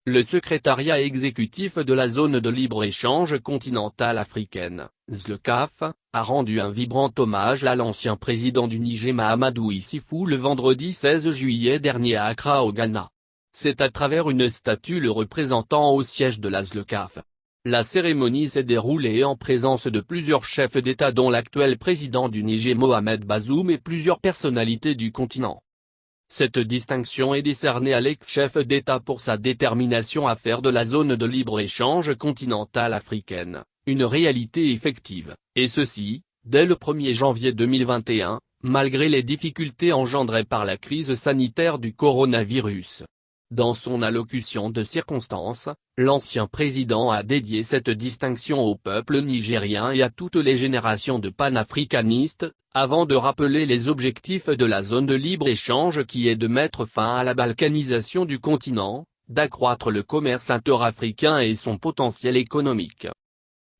Le secrétariat exécutif de la zone de libre-échange continentale africaine, ZLECAf, a rendu un vibrant hommage à l'ancien président du Niger Mahamadou Issoufou le vendredi 16 juillet dernier à Accra au Ghana. C'est à travers une statue le représentant au siège de la ZLECAf. La cérémonie s'est déroulée en présence de plusieurs chefs d'État dont l'actuel président du Niger Mohamed Bazoum et plusieurs personnalités du continent. Cette distinction est décernée à l'ex-chef d'État pour sa détermination à faire de la zone de libre-échange continentale africaine une réalité effective, et ceci, dès le 1er janvier 2021, malgré les difficultés engendrées par la crise sanitaire du coronavirus. Dans son allocution de circonstance, l'ancien président a dédié cette distinction au peuple nigérien et à toutes les générations de panafricanistes, avant de rappeler les objectifs de la zone de libre-échange qui est de mettre fin à la balkanisation du continent, d'accroître le commerce interafricain et son potentiel économique.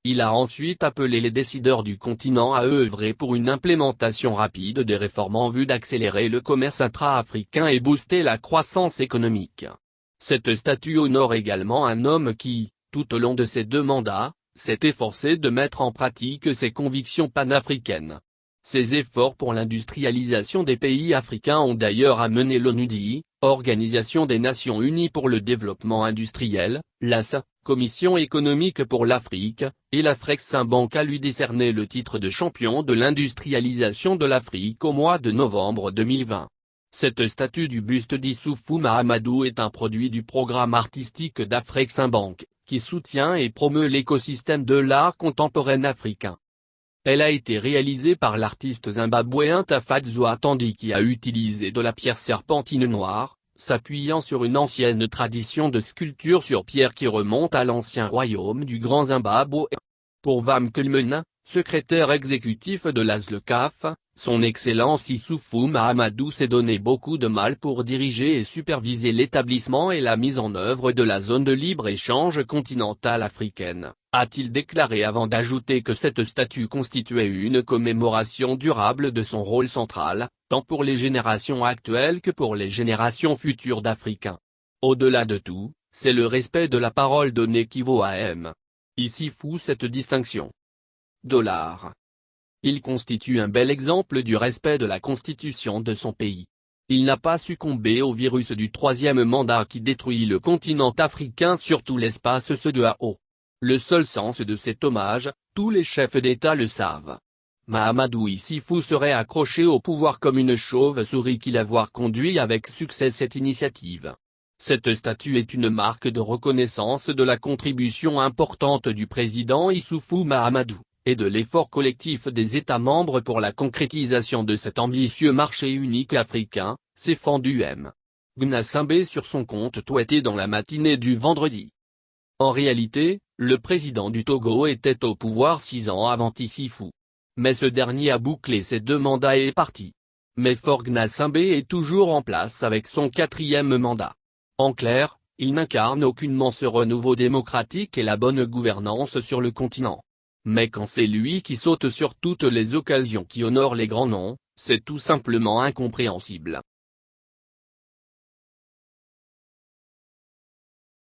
Il a ensuite appelé les décideurs du continent à œuvrer pour une implémentation rapide des réformes en vue d'accélérer le commerce intra-africain et booster la croissance économique. Cette statue honore également un homme qui, tout au long de ses 2 mandats, s'est efforcé de mettre en pratique ses convictions panafricaines. Ces efforts pour l'industrialisation des pays africains ont d'ailleurs amené l'ONUDI, Organisation des Nations Unies pour le développement industriel, l'AS, Commission économique pour l'Afrique, et l'Afreximbank à lui décerner le titre de champion de l'industrialisation de l'Afrique au mois de novembre 2020. Cette statue du buste d'Issoufou Mahamadou est un produit du programme artistique d'Afreximbank, qui soutient et promeut l'écosystème de l'art contemporain africain. Elle a été réalisée par l'artiste zimbabwéen Tafadzwa Atandi qui a utilisé de la pierre serpentine noire, s'appuyant sur une ancienne tradition de sculpture sur pierre qui remonte à l'ancien royaume du Grand Zimbabwe. Pour Vam Kulmena, secrétaire exécutif de la ZLECAf, son Excellence Issoufou Mahamadou s'est donné beaucoup de mal pour diriger et superviser l'établissement et la mise en œuvre de la zone de libre-échange continentale africaine, a-t-il déclaré avant d'ajouter que cette statue constituait une commémoration durable de son rôle central, tant pour les générations actuelles que pour les générations futures d'Africains. Au-delà de tout, c'est le respect de la parole donnée qui vaut à M. Issoufou cette distinction. $. Il constitue un bel exemple du respect de la constitution de son pays. Il n'a pas succombé au virus du 3e mandat qui détruit le continent africain surtout l'espace CEDEAO. Le seul sens de cet hommage, tous les chefs d'État le savent. Mahamadou Issoufou serait accroché au pouvoir comme une chauve-souris qu'il avoir conduit avec succès cette initiative. Cette statue est une marque de reconnaissance de la contribution importante du président Issoufou Mahamadou, et de l'effort collectif des États membres pour la concrétisation de cet ambitieux marché unique africain, s'est fendu M. Gnassingbé sur son compte Twitter dans la matinée du vendredi. En réalité, le président du Togo était au pouvoir 6 ans avant Issoufou. Mais ce dernier a bouclé ses 2 mandats et est parti. Mais Faure Gnassingbé est toujours en place avec son 4e mandat. En clair, il n'incarne aucunement ce renouveau démocratique et la bonne gouvernance sur le continent. Mais quand c'est lui qui saute sur toutes les occasions qui honorent les grands noms, c'est tout simplement incompréhensible.